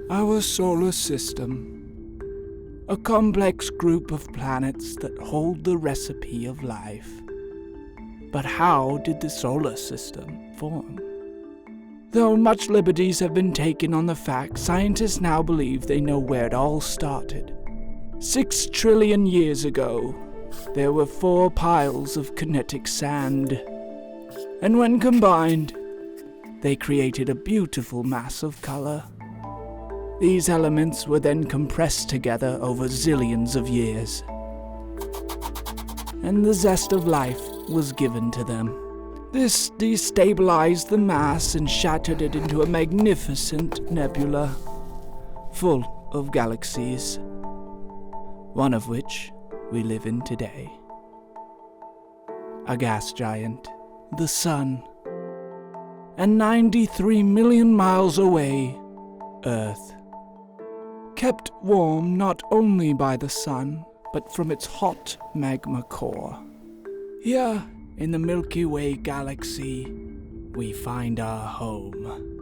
Our solar system, a complex group of planets that hold the recipe of life. But how did the solar system form? Though much liberties have been taken on the fact, scientists now believe they know where it all started. 6 trillion years ago, there were 4 piles of kinetic sand, and when combined, they created a beautiful mass of color. These elements were then compressed together over zillions of years, and the zest of life was given to them. This destabilized the mass and shattered it into a magnificent nebula, full of galaxies, one of which we live in today. A gas giant, the Sun, and 93 million miles away, Earth. Kept warm not only by the Sun, but from its hot magma core. Here, in the Milky Way galaxy, we find our home.